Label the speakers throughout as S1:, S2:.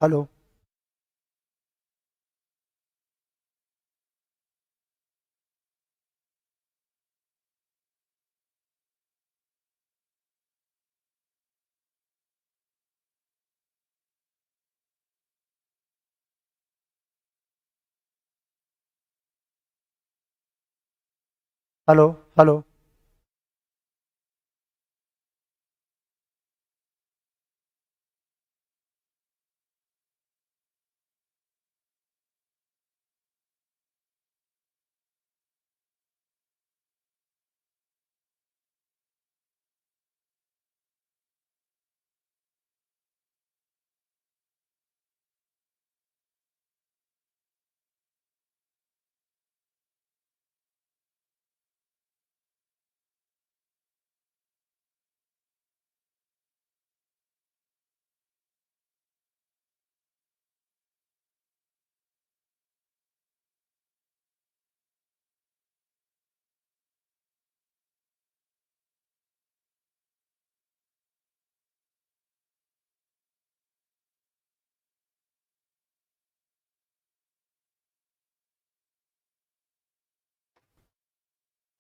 S1: Hello. Hello. Hello.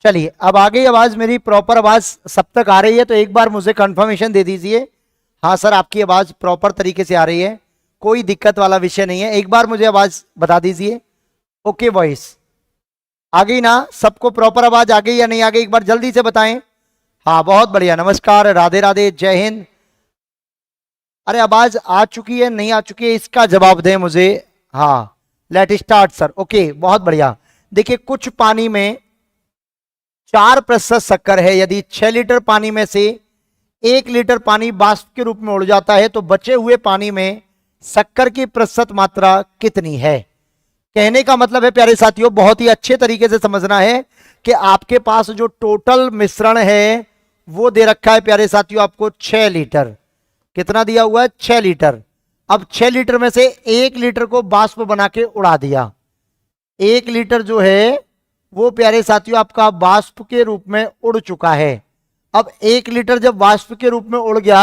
S1: चलिए, अब आ गई आवाज मेरी, प्रॉपर आवाज सब तक आ रही है तो एक बार मुझे कंफर्मेशन दे दीजिए। हाँ सर, आपकी आवाज प्रॉपर तरीके से आ रही है, कोई दिक्कत वाला विषय नहीं है। एक बार मुझे आवाज बता दीजिए। ओके वॉइस आ गई ना? सबको प्रॉपर आवाज आ गई या नहीं आ गई, एक बार जल्दी से बताएं। हाँ बहुत बढ़िया, नमस्कार, राधे राधे, जय हिंद। अरे आवाज आ चुकी है नहीं आ चुकी है इसका जवाब दें मुझे। हाँ, लेट स्टार्ट सर। ओके बहुत बढ़िया। देखिए, कुछ पानी में 4% शक्कर है। यदि 6 लीटर पानी में से 1 लीटर पानी वाष्प के रूप में उड़ जाता है तो बचे हुए पानी में शक्कर की प्रतिशत मात्रा कितनी है? कहने का मतलब है प्यारे साथियों, बहुत ही अच्छे तरीके से समझना है कि आपके पास जो टोटल मिश्रण है वो दे रखा है प्यारे साथियों आपको 6 लीटर। कितना दिया हुआ है? 6 लीटर। अब 6 लीटर में से 1 लीटर को वाष्प बना के उड़ा दिया। 1 लीटर जो है वो प्यारे साथियों आपका वाष्प के रूप में उड़ चुका है। अब 1 लीटर जब वाष्प के रूप में उड़ गया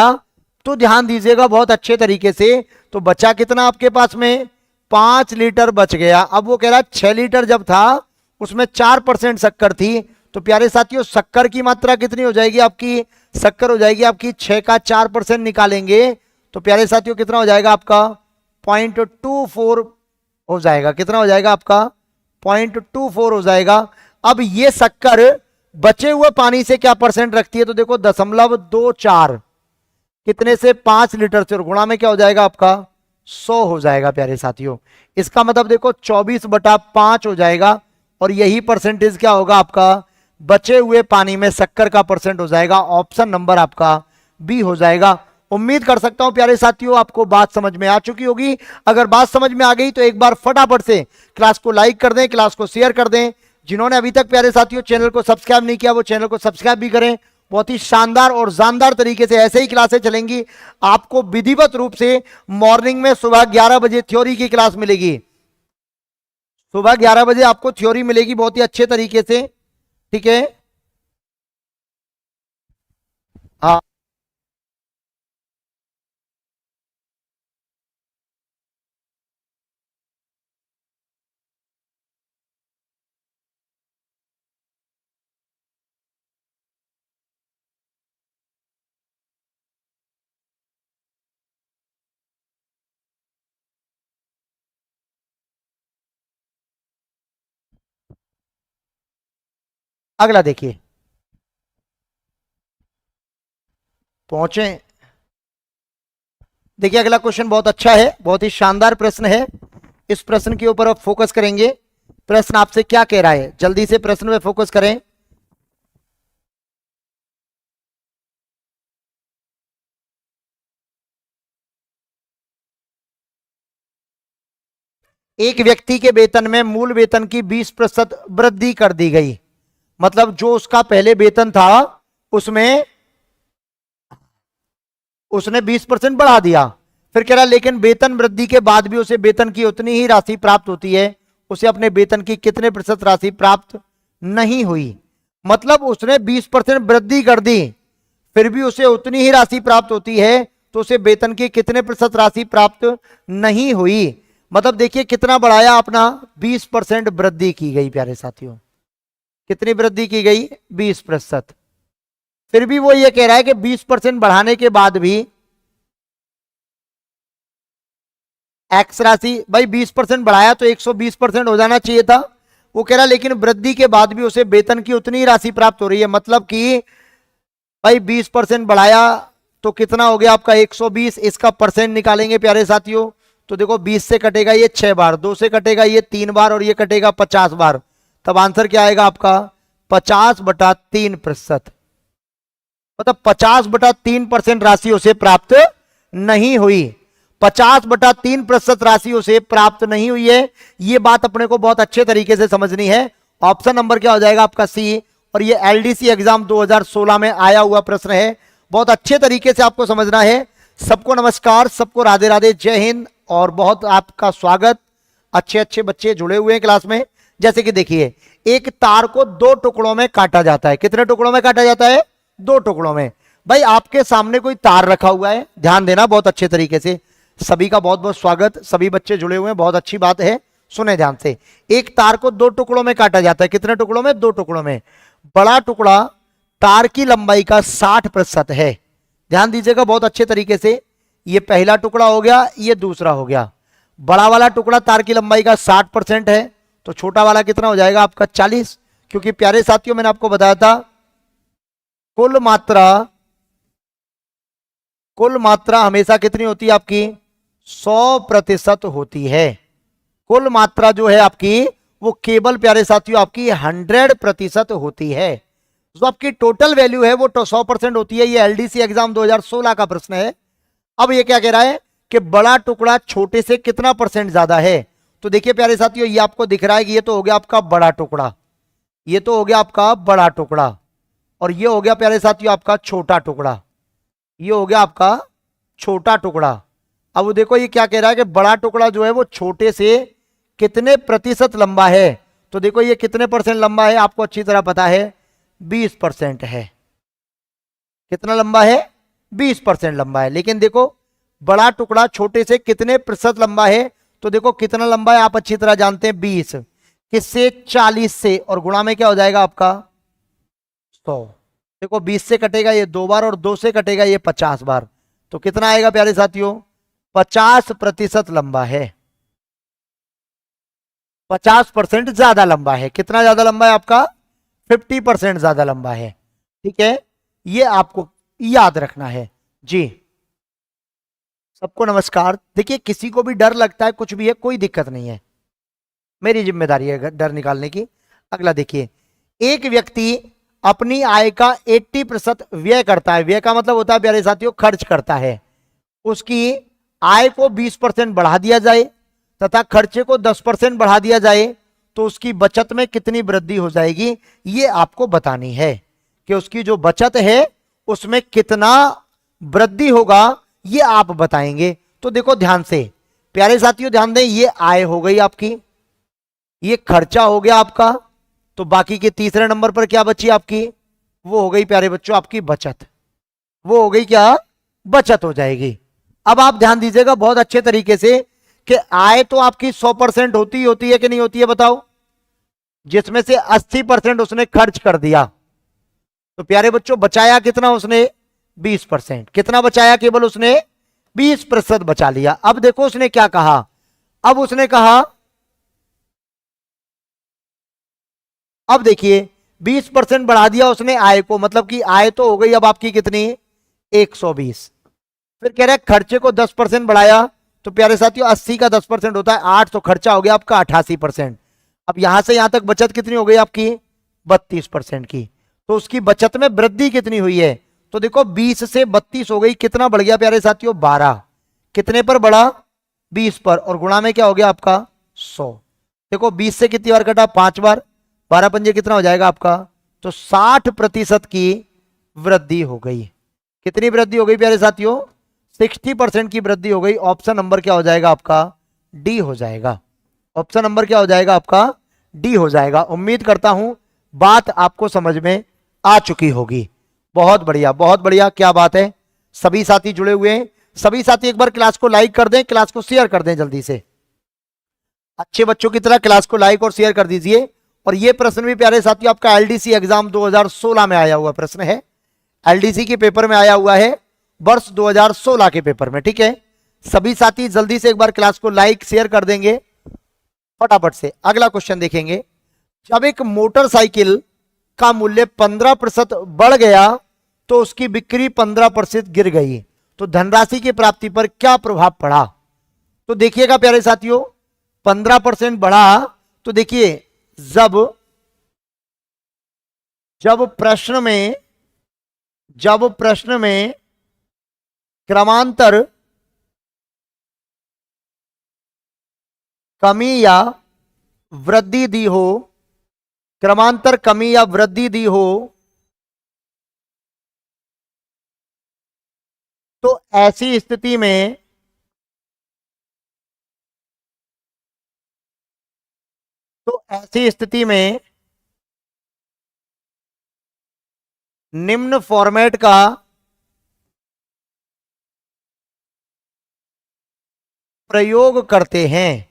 S1: तो ध्यान दीजिएगा बहुत अच्छे तरीके से, तो बचा कितना आपके पास में? 5 लीटर बच गया। अब वो कह रहा है 6 लीटर जब था उसमें 4% शक्कर थी, तो प्यारे साथियों शक्कर की मात्रा कितनी हो जाएगी आपकी? शक्कर हो जाएगी आपकी 6 का 4% निकालेंगे तो प्यारे साथियों कितना हो जाएगा आपका? 0.24 हो जाएगा। कितना हो जाएगा आपका? 0.24 हो जाएगा। अब ये शक्कर बचे हुए पानी से क्या परसेंट रखती है? तो देखो 0.24 कितने से? 5 लीटर से, और गुणा में क्या हो जाएगा आपका? 100 हो जाएगा प्यारे साथियों। इसका मतलब देखो 24/5 हो जाएगा, और यही परसेंटेज क्या होगा आपका? बचे हुए पानी में शक्कर का परसेंट हो जाएगा। ऑप्शन नंबर आपका बी हो जाएगा। उम्मीद कर सकता हूं प्यारे साथियों आपको बात समझ में आ चुकी होगी। अगर बात समझ में आ गई तो एक बार फटाफट से क्लास को लाइक कर दें, क्लास को शेयर कर दें। जिन्होंने अभी तक प्यारे साथियों चैनल को सब्सक्राइब नहीं किया वो चैनल को सब्सक्राइब भी करें। बहुत ही शानदार और जानदार तरीके से ऐसे ही क्लासें चलेंगी। आपको विधिवत रूप से मॉर्निंग में सुबह 11 बजे थ्योरी की क्लास मिलेगी। सुबह 11 बजे आपको थ्योरी मिलेगी बहुत ही अच्छे तरीके से, ठीक है? हाँ, अगला देखिए, पहुंचे। देखिए अगला क्वेश्चन बहुत अच्छा है, बहुत ही शानदार प्रश्न है। इस प्रश्न के ऊपर अब फोकस करेंगे। प्रश्न आपसे क्या कह रहा है, जल्दी से प्रश्न में फोकस करें। एक व्यक्ति के वेतन में मूल वेतन की 20% वृद्धि कर दी गई। मतलब जो उसका पहले वेतन था उसमें उसने 20% बढ़ा दिया। फिर कह रहा लेकिन वेतन वृद्धि के बाद भी उसे वेतन की उतनी ही राशि प्राप्त होती है। उसे अपने वेतन की कितने प्रतिशत राशि प्राप्त नहीं हुई? मतलब उसने 20% वृद्धि कर दी फिर भी उसे उतनी ही राशि प्राप्त होती है, तो उसे वेतन की कितने प्रतिशत राशि प्राप्त नहीं हुई। मतलब देखिए कितना बढ़ाया अपना, 20% वृद्धि की गई प्यारे साथियों। कितनी वृद्धि की गई, 20%। फिर भी वो ये कह रहा है कि 20% बढ़ाने के बाद भी एक्स राशि, भाई 20% बढ़ाया तो 120% हो जाना चाहिए था। वो कह रहा लेकिन वृद्धि के बाद भी उसे वेतन की उतनी राशि प्राप्त हो रही है। मतलब कि भाई 20% बढ़ाया तो कितना हो गया आपका 120। इसका परसेंट निकालेंगे प्यारे साथियों, तो देखो 20 से कटेगा ये 6 बार, 2 से कटेगा ये 3 बार और ये कटेगा 50 बार। तब आंसर क्या आएगा आपका 50/3%। मतलब 50/3% राशि उसे प्राप्त नहीं हुई। 50/3% राशि उसे प्राप्त नहीं हुई है। ये बात अपने को बहुत अच्छे तरीके से समझनी है। ऑप्शन नंबर क्या हो जाएगा आपका सी। और ये एलडीसी एग्जाम 2016 में आया हुआ प्रश्न है, बहुत अच्छे तरीके से आपको समझना है। सबको नमस्कार, सबको राधे राधे, जय हिंद और बहुत आपका स्वागत। अच्छे अच्छे बच्चे जुड़े हुए हैं क्लास में। जैसे कि देखिए, एक तार को 2 टुकड़ों में काटा जाता है। कितने टुकड़ों में काटा जाता है, 2 टुकड़ों में। भाई आपके सामने कोई तार रखा हुआ है, ध्यान देना बहुत अच्छे तरीके से। सभी का बहुत बहुत स्वागत, सभी बच्चे जुड़े हुए हैं, बहुत अच्छी बात है, सुने ध्यान से। एक तार को 2 टुकड़ों में काटा जाता है। कितने टुकड़ों में, 2 टुकड़ों में। बड़ा टुकड़ा तार की लंबाई का 60% है। ध्यान दीजिएगा बहुत अच्छे तरीके से। ये पहला टुकड़ा हो गया, ये दूसरा हो गया। बड़ा वाला टुकड़ा तार की लंबाई का 60% है, तो छोटा वाला कितना हो जाएगा आपका 40। क्योंकि प्यारे साथियों मैंने आपको बताया था कुल मात्रा हमेशा कितनी होती है आपकी, 100% होती है। कुल मात्रा जो है आपकी वो केवल प्यारे साथियों आपकी 100% होती है। जो आपकी टोटल वैल्यू है वो 100% होती है। ये एलडीसी एग्जाम 2016 का प्रश्न है। अब ये क्या कह रहा है कि बड़ा टुकड़ा छोटे से कितना % ज्यादा है। तो देखिए प्यारे साथियों, ये आपको दिख रहा है कि ये तो हो गया आपका बड़ा टुकड़ा, ये तो हो गया आपका बड़ा टुकड़ा, और ये हो गया प्यारे साथियों आपका छोटा टुकड़ा, ये हो गया आपका छोटा टुकड़ा। अब देखो ये क्या कह रहा है कि बड़ा टुकड़ा जो है वो छोटे से कितने प्रतिशत लंबा है। तो देखो ये कितने % लंबा है, आपको अच्छी तरह पता है 20% है। कितना लंबा है, 20% लंबा है। लेकिन देखो बड़ा टुकड़ा छोटे से कितने प्रतिशत लंबा है, तो देखो कितना लंबा है आप अच्छी तरह जानते हैं, 20 किससे, 40 से, और गुणा में क्या हो जाएगा आपका 100। देखो 20 से कटेगा ये 2 बार और 2 से कटेगा ये 50 बार। तो कितना आएगा प्यारे साथियों, 50% लंबा है। 50% ज्यादा लंबा है। कितना ज्यादा लंबा है आपका, 50% ज्यादा लंबा है। ठीक है, ये आपको याद रखना है जी। सबको नमस्कार। देखिए किसी को भी डर लगता है, कुछ भी है, कोई दिक्कत नहीं है, मेरी जिम्मेदारी है डर निकालने की। अगला देखिए, एक व्यक्ति अपनी आय का 80% व्यय करता है। व्यय का मतलब होता है प्यारे साथियों खर्च करता है। उसकी आय को 20% बढ़ा दिया जाए तथा खर्चे को 10% बढ़ा दिया जाए तो उसकी बचत में कितनी वृद्धि हो जाएगी, ये आपको बतानी है कि उसकी जो बचत है उसमें कितना वृद्धि होगा, ये आप बताएंगे। तो देखो ध्यान से प्यारे साथियों, ध्यान दें, ये आय हो गई आपकी, ये खर्चा हो गया आपका, तो बाकी के तीसरे नंबर पर क्या बची आपकी, वो हो गई प्यारे बच्चों आपकी बचत। वो हो गई क्या, बचत हो जाएगी। अब आप ध्यान दीजिएगा बहुत अच्छे तरीके से कि आय तो आपकी 100% होती है कि नहीं होती है, बताओ। जिसमें से 80% उसने खर्च कर दिया, तो प्यारे बच्चों बचाया कितना उसने, 20%। कितना बचाया, केवल उसने 20% बचा लिया। अब देखो उसने क्या कहा, अब उसने कहा, अब देखिए 20% बढ़ा दिया उसने आय को, मतलब कि आय तो हो गई अब आपकी कितनी, 120। फिर कह रहा है खर्चे को 10% बढ़ाया, तो प्यारे साथियों 80 का 10% होता है 8, तो खर्चा हो गया आपका 88%। अब यहां से यहां तक बचत कितनी हो गई आपकी, 32% की। तो उसकी बचत में वृद्धि कितनी हुई है, तो देखो 20 से 32 हो गई, कितना बढ़ गया प्यारे साथियों, 12। कितने पर बढ़ा, 20 पर, और गुणा में क्या हो गया आपका 100। देखो 20 से कितनी बार कटा, 5 बार, 12 पंजे कितना हो जाएगा आपका, तो 60% की वृद्धि हो गई। कितनी वृद्धि हो गई प्यारे साथियों, 60% की वृद्धि हो गई। ऑप्शन नंबर क्या हो जाएगा आपका, डी हो जाएगा। ऑप्शन नंबर क्या हो जाएगा आपका, डी हो जाएगा। उम्मीद करता हूं बात आपको समझ में आ चुकी होगी। बहुत बढ़िया बहुत बढ़िया, क्या बात है, सभी साथी जुड़े हुए हैं, सभी साथी एक बार क्लास को लाइक कर दें, क्लास को शेयर कर दें जल्दी से, अच्छे बच्चों की तरह क्लास को लाइक और शेयर कर दीजिए। और ये प्रश्न भी प्यारे साथियों आपका एलडीसी एग्जाम 2016 में आया हुआ प्रश्न है, एलडीसी के पेपर में आया हुआ है वर्ष 2016 के पेपर में, ठीक है। सभी साथी जल्दी से एक बार क्लास को लाइक शेयर कर देंगे फटाफट से। अगला क्वेश्चन देखेंगे, जब एक मोटरसाइकिल का मूल्य 15% बढ़ गया तो उसकी बिक्री 15% गिर गई, तो धनराशि की प्राप्ति पर क्या प्रभाव पड़ा। तो देखिएगा प्यारे साथियों, 15% बढ़ा तो देखिए जब प्रश्न में क्रमांतर कमी या वृद्धि दी हो, क्रमांतर कमी या वृद्धि दी हो, तो ऐसी स्थिति में निम्न फॉर्मेट का प्रयोग करते हैं,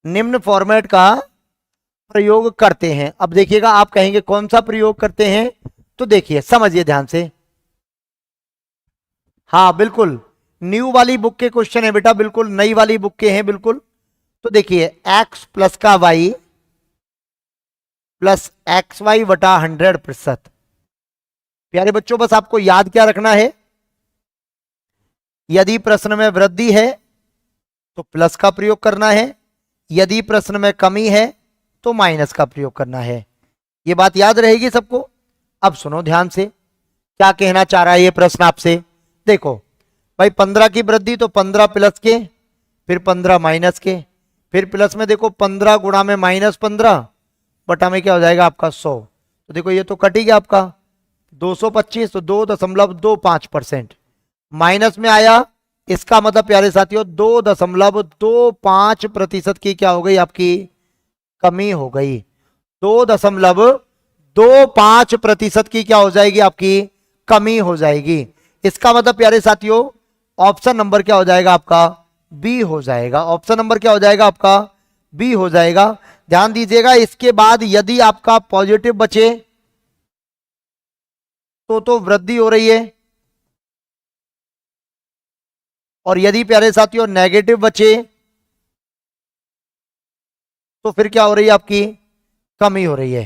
S1: निम्न फॉर्मेट का प्रयोग करते हैं। अब देखिएगा, आप कहेंगे कौन सा प्रयोग करते हैं, तो देखिए समझिए ध्यान से। हाँ बिल्कुल न्यू वाली बुक के क्वेश्चन है बेटा, बिल्कुल नई वाली बुक के हैं बिल्कुल। तो देखिए x प्लस का y प्लस एक्स वाई बटा 100%। प्यारे बच्चों बस आपको याद क्या रखना है, यदि प्रश्न में वृद्धि है तो प्लस का प्रयोग करना है, यदि प्रश्न में कमी है तो माइनस का प्रयोग करना है। ये बात याद रहेगी सबको। अब सुनो ध्यान से, क्या कहना चाह रहा है ये प्रश्न आपसे। देखो भाई 15 की वृद्धि तो 15 प्लस के, फिर 15 माइनस के, फिर प्लस में देखो 15 गुणा में -15 बटा में क्या हो जाएगा आपका 100। तो देखो ये तो कट ही गया आपका 225, तो 2.25%। माइनस में आया, इसका मतलब प्यारे साथियों 2.25% की क्या हो गई आपकी कमी हो गई। 2.25% की क्या हो जाएगी आपकी कमी हो जाएगी। इसका मतलब प्यारे साथियों ऑप्शन नंबर क्या हो जाएगा आपका बी हो जाएगा। ऑप्शन नंबर क्या हो जाएगा आपका बी हो जाएगा। ध्यान दीजिएगा, इसके बाद यदि आपका पॉजिटिव बचे तो वृद्धि हो रही है, और यदि प्यारे साथियों नेगेटिव बचे तो फिर क्या हो रही है आपकी कमी हो रही है।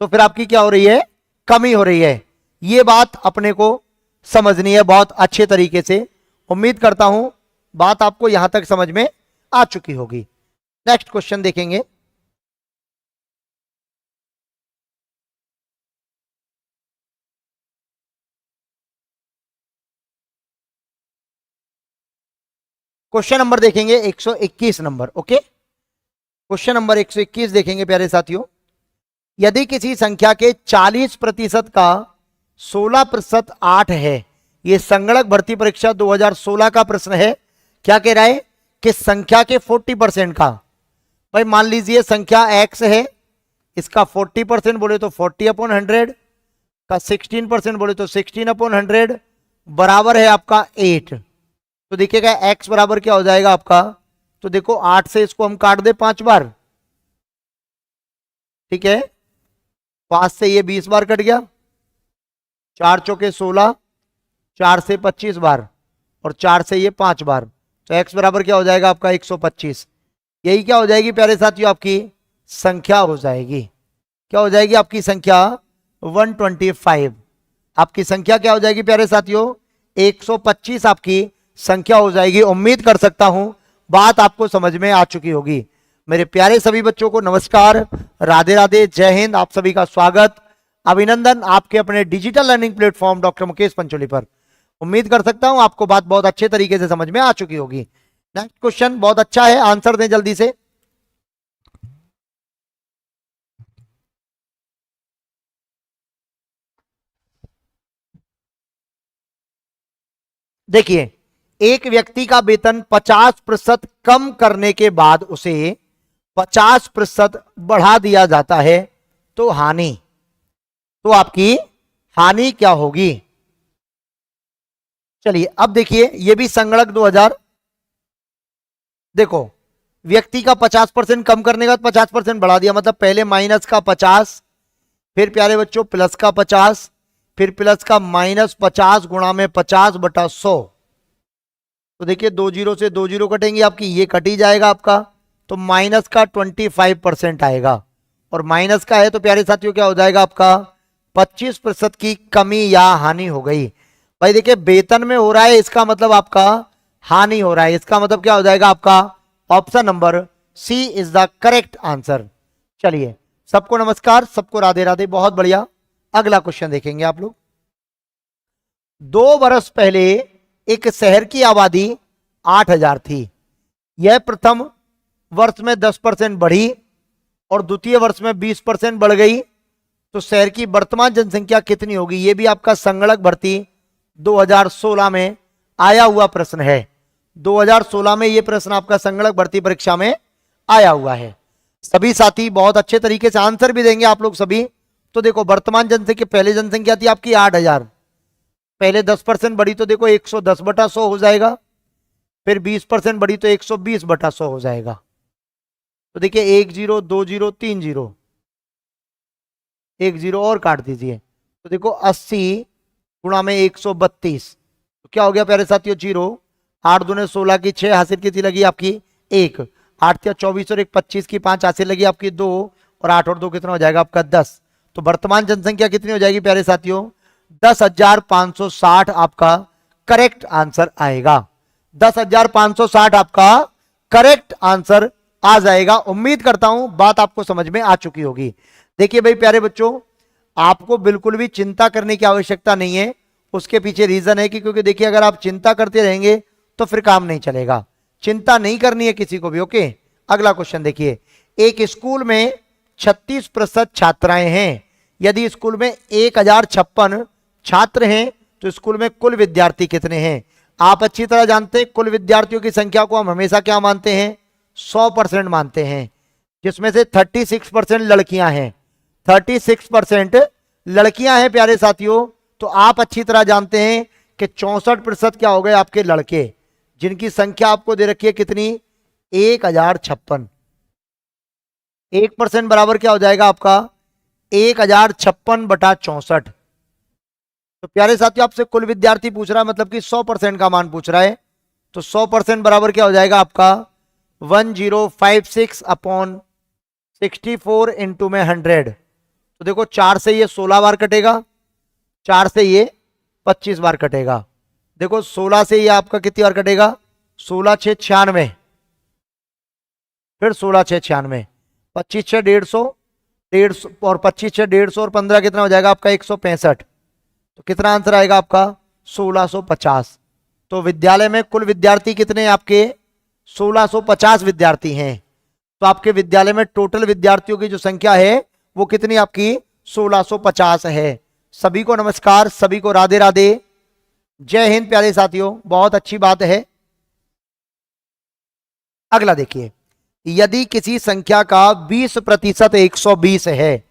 S1: तो फिर आपकी क्या हो रही है कमी हो रही है। ये बात अपने को समझनी है बहुत अच्छे तरीके से। उम्मीद करता हूं बात आपको यहां तक समझ में आ चुकी होगी। नेक्स्ट क्वेश्चन देखेंगे। क्वेश्चन नंबर देखेंगे 121 नंबर। ओके, क्वेश्चन नंबर 121 देखेंगे प्यारे साथियों। यदि किसी संख्या के 40% का 16% 8 है, यह संगणक भर्ती परीक्षा 2016 का प्रश्न है। क्या कह रहा है कि संख्या के 40% का, भाई मान लीजिए संख्या x है, इसका 40% बोले तो 40/100 का 16% बोले तो 16/100 बराबर है आपका 8। तो देखिएगा x बराबर क्या हो जाएगा आपका, तो देखो 8 से इसको हम काट दे 5 बार, ठीक है। 5 से ये 20 बार कट गया, 4 चौके 16, 4 से 25 बार, और 4 से ये 5 बार, तो x बराबर क्या हो जाएगा आपका 125। यही क्या हो जाएगी प्यारे साथियों आपकी संख्या हो जाएगी। क्या हो जाएगी आपकी संख्या 125। आपकी संख्या क्या हो जाएगी प्यारे साथियों 125 आपकी संख्या हो जाएगी। उम्मीद कर सकता हूं बात आपको समझ में आ चुकी होगी। मेरे प्यारे सभी बच्चों को नमस्कार, राधे राधे, जय हिंद। आप सभी का स्वागत, अभिनंदन आपके अपने digital learning platform doctor Mukesh Pancholi पर। उम्मीद कर सकता हूं आपको बात बहुत अच्छे तरीके से समझ में आ चुकी होगी। नेक्स्ट क्वेश्चन बहुत अच्छा है, आंसर दें जल्दी से। देखिए, एक व्यक्ति का वेतन 50% कम करने के बाद उसे 50% बढ़ा दिया जाता है, तो हानि, तो आपकी हानि क्या होगी। चलिए अब देखिए, ये भी संगणक 2000। देखो, व्यक्ति का 50% कम करने का 50% बढ़ा दिया, मतलब पहले माइनस का 50, फिर प्यारे बच्चों प्लस का 50, फिर प्लस का -50 गुणा में 50/100। तो देखिए 2 जीरो से 2 जीरो कटेंगे आपकी, ये कट ही जाएगा आपका, तो माइनस का 25% आएगा। और माइनस का है तो प्यारे साथियों क्या हो जाएगा आपका, 25% की कमी या हानि हो गई। भाई देखिए वेतन में हो रहा है, इसका मतलब आपका हानि हो रहा है, इसका मतलब क्या हो जाएगा आपका, option number C is the correct answer. चलिए, सबको नमस्कार, सबको राधे राधे, बहुत बढ़िया। अगला क्वेश्चन देखेंगे आप लोग। 2 वर्ष पहले एक शहर की आबादी 8000 थी। यह प्रथम वर्ष में 10% बढ़ी और द्वितीय वर्ष में 20% बढ़ गई, तो शहर की वर्तमान जनसंख्या कितनी होगी? यह भी आपका संगणक भर्ती 2016 में आया हुआ प्रश्न है। 2016 में यह प्रश्न आपका संगणक भर्ती परीक्षा में आया हुआ है। सभी साथी बहुत अच्छे तरीके से आंसर भी देंगे आप लोग सभी। तो देखो वर्तमान जनसंख्या, पहले जनसंख्या थी आपकी 8000, पहले 10% बढ़ी तो देखो 110/100 हो जाएगा, फिर 20% बढ़ी तो 120/100 हो जाएगा। तो देखिए 1 0 2 0 3 0, 1 0 और काट दीजिए, तो देखो 80 गुणा में 132, तो क्या हो गया प्यारे साथियों, 0। 8 दूने 16 की 6 हासिल की थी लगी आपकी 1, 8 या 24 और 1 25 की 5 हासिल लगी आपकी 2, और 8 और 2 कितना हो जाएगा आपका 10। तो वर्तमान जनसंख्या कितनी हो जाएगी प्यारे साथियों, 10,560 आपका करेक्ट आंसर आएगा। 10,560 आपका करेक्ट आंसर आ जाएगा। उम्मीद करता हूं बात आपको समझ में आ चुकी होगी। देखिए भाई प्यारे बच्चों, आपको बिल्कुल भी चिंता करने की आवश्यकता नहीं है। उसके पीछे रीजन है कि क्योंकि देखिए अगर आप चिंता करते रहेंगे तो फिर काम नहीं चलेगा। चिंता नहीं करनी है किसी को भी। ओके, अगला क्वेश्चन देखिए। एक स्कूल में 36% छात्राएं हैं। यदि स्कूल में 1056 छात्र हैं तो स्कूल में कुल विद्यार्थी कितने हैं? आप अच्छी तरह जानते हैं कुल विद्यार्थियों की संख्या को हम हमेशा क्या मानते हैं, 100% मानते हैं, जिसमें से 36% लड़कियां हैं। 36% लड़कियां हैं प्यारे साथियों। तो आप अच्छी तरह जानते हैं कि 64% क्या हो गए आपके लड़के, जिनकी संख्या आपको दे रखी है कितनी, 1056। 1% बराबर क्या हो जाएगा आपका, 1056/64। तो प्यारे साथियों आपसे कुल विद्यार्थी पूछ रहा है, मतलब कि 100% का मान पूछ रहा है। तो 100% बराबर क्या हो जाएगा आपका, 1056/64 इंटू में 100। तो देखो 4 से ये 16 बार कटेगा, 4 से ये 25 बार कटेगा। देखो 16 से ये आपका कितनी बार कटेगा, 16 6 96, फिर 16 6 96, 25 6 150, 150 और 25 6 150 और 15 कितना हो जाएगा आपका 165। तो कितना आंसर आएगा आपका, 1650। तो विद्यालय में कुल विद्यार्थी कितने हैं आपके, 1650 विद्यार्थी हैं। तो आपके विद्यालय में टोटल विद्यार्थियों की जो संख्या है वो कितनी आपकी, 1650 है। सभी को नमस्कार, सभी को राधे राधे, जय हिंद प्यारे साथियों, बहुत अच्छी बात है। अगला देखिए, यदि किसी संख्या का 20% 120 है,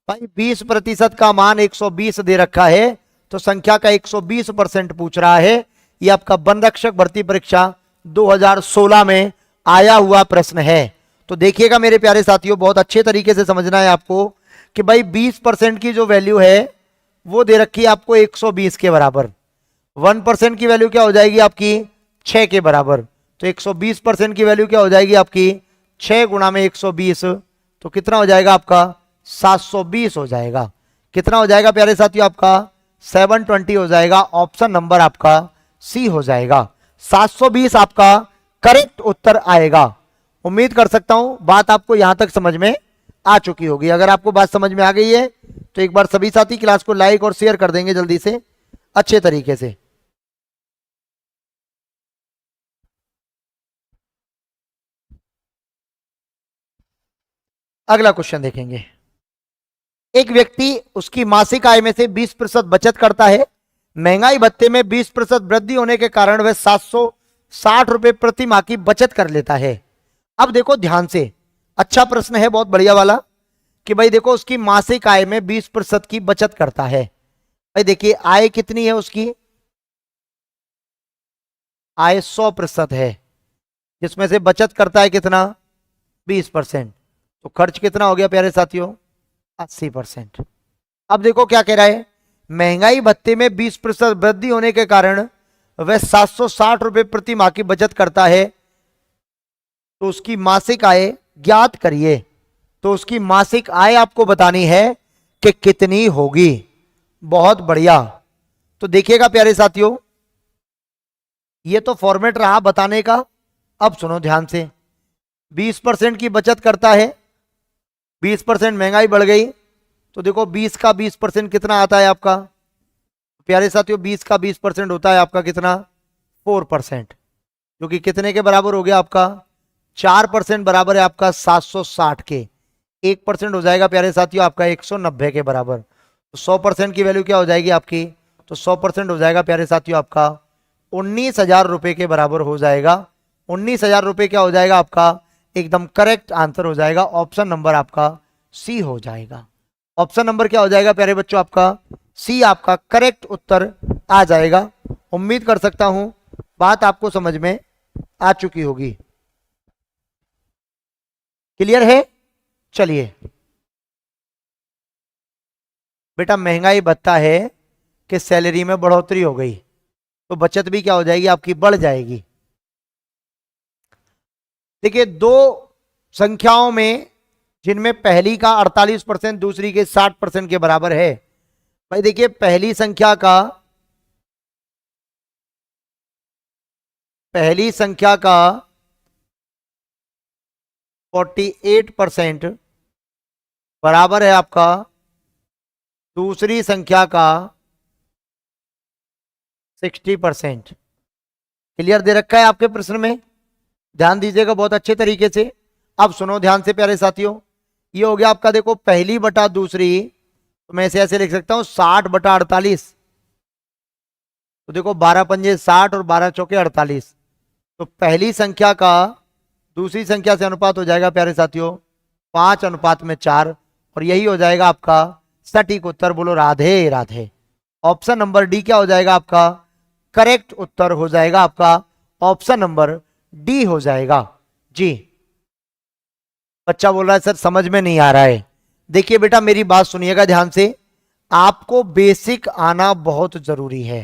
S1: भाई 20% का मान 120 दे रखा है, तो संख्या का 120% पूछ रहा है। यह आपका वन रक्षक भर्ती परीक्षा 2016 में आया हुआ प्रश्न है। तो देखिएगा मेरे प्यारे साथियों, बहुत अच्छे तरीके से समझना है आपको कि भाई 20% की जो वैल्यू है वो दे रखी है आपको 120 के बराबर। 1% की वैल्यू क्या हो जाएगी आपकी, 6 के बराबर। तो 120% की वैल्यू क्या हो जाएगी आपकी, 6 गुणा में 120, तो कितना हो जाएगा आपका, 720 हो जाएगा। कितना हो जाएगा प्यारे साथियों आपका, 720 हो जाएगा। ऑप्शन नंबर आपका सी हो जाएगा। 720 आपका करेक्ट उत्तर आएगा। उम्मीद कर सकता हूं बात आपको यहां तक समझ में आ चुकी होगी। अगर आपको बात समझ में आ गई है तो एक बार सभी साथी क्लास को लाइक और शेयर कर देंगे जल्दी से, अच्छे तरीके से। अगला क्वेश्चन देखेंगे। एक व्यक्ति उसकी मासिक आय में से 20% बचत करता है। महंगाई भत्ते में 20% वृद्धि होने के कारण वह 760 रुपए प्रति माह की बचत कर लेता है। अब देखो ध्यान से, अच्छा प्रश्न है, बहुत बढ़िया वाला, कि भाई देखो उसकी मासिक आय में 20% की बचत करता है। भाई देखिए आय कितनी है उसकी, आय 100% है, जिसमें से बचत करता है कितना 20%, तो खर्च कितना हो गया प्यारे साथियों 80%। अब देखो क्या कह रहा है, महंगाई भत्ते में 20% वृद्धि होने के कारण वह 760 रुपए प्रति माह की बचत करता है, तो उसकी मासिक आय ज्ञात करिए। तो उसकी मासिक आय आपको बतानी है कि कितनी होगी। बहुत बढ़िया। तो देखिएगा प्यारे साथियों, ये तो फॉर्मेट रहा बताने का। अब सुनो ध्यान से, 20% की बचत करता है, 20% महंगाई बढ़ गई, तो देखो 20 का 20% कितना आता है आपका प्यारे साथियों, 20 का 20% होता है आपका कितना 4%, जो कि कितने के बराबर हो गया आपका 4% बराबर है आपका 760 के। 1% हो जाएगा प्यारे साथियों आपका 190 के बराबर। तो 100% की वैल्यू क्या हो जाएगी आपकी, तो 100% हो जाएगा प्यारे साथियों आपका 19,000 रुपए के बराबर हो जाएगा। 19,000 रुपए क्या हो जाएगा आपका, एकदम करेक्ट आंसर हो जाएगा। ऑप्शन नंबर आपका सी हो जाएगा। ऑप्शन नंबर क्या हो जाएगा प्यारे बच्चों आपका सी, आपका करेक्ट उत्तर आ जाएगा। उम्मीद कर सकता हूं बात आपको समझ में आ चुकी होगी। क्लियर है? चलिए बेटा, महंगाई भत्ता है कि सैलरी में बढ़ोतरी हो गई, तो बचत भी क्या हो जाएगी आपकी, बढ़ जाएगी। देखिए, दो संख्याओं में जिनमें पहली का 48% दूसरी के 60% के बराबर है। भाई देखिए, पहली संख्या का 48% बराबर है आपका दूसरी संख्या का 60%। क्लियर दे रखा है आपके प्रश्न में, ध्यान दीजिएगा बहुत अच्छे तरीके से। अब सुनो ध्यान से प्यारे साथियों, ये हो गया आपका देखो पहली बटा दूसरी, तो मैं इसे ऐसे लिख सकता हूं 60/48। तो देखो 12 पंजे 60 और 12 चौके 48। तो पहली संख्या का दूसरी संख्या से अनुपात हो जाएगा प्यारे साथियों 5:4, और यही हो जाएगा आपका सटीक उत्तर। बोलो Radhe Radhe. Option number D क्या हो जाएगा आपका, करेक्ट उत्तर हो जाएगा आपका ऑप्शन नंबर डी हो जाएगा जी। बच्चा बोल रहा है सर समझ में नहीं आ रहा है। देखिए बेटा, मेरी बात सुनिएगा ध्यान से, आपको बेसिक आना बहुत जरूरी है।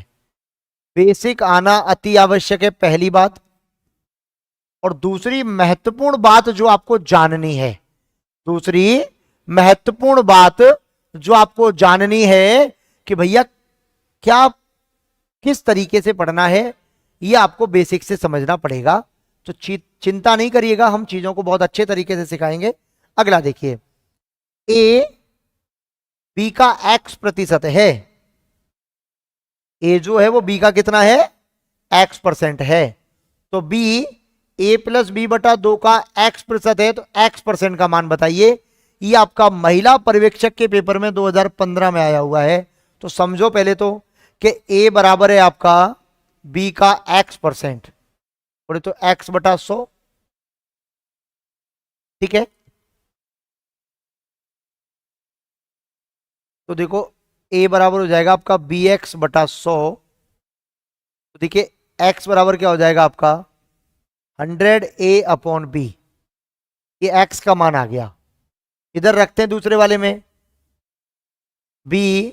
S1: बेसिक आना अति आवश्यक है, पहली बात। और दूसरी महत्वपूर्ण बात जो आपको जाननी है, दूसरी महत्वपूर्ण बात जो आपको जाननी है कि भैया क्या किस तरीके से पढ़ना है, यह आपको बेसिक से समझना पड़ेगा। तो चिंता नहीं करिएगा, हम चीजों को बहुत अच्छे तरीके से सिखाएंगे। अगला देखिए, ए बी का x% है। ए जो है वो बी का कितना है, x% है। तो बी a+b/2 का x% है, तो x% का मान बताइए। ये आपका महिला पर्यवेक्षक के पेपर में 2015 में आया हुआ है। तो समझो पहले तो कि a बराबर है आपका b का x%, बोले तो x/100, ठीक है। तो देखो a बराबर हो जाएगा आपका bx/100। तो देखिए x बराबर क्या हो जाएगा आपका 100a/b। ये x का मान आ गया, इधर रखते हैं दूसरे वाले में। b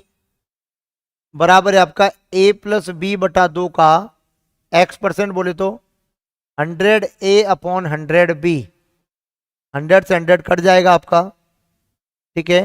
S1: बराबर है आपका a+b/2 का x%, बोले तो 100a/100b। 100 से 100 कट जाएगा आपका, ठीक है।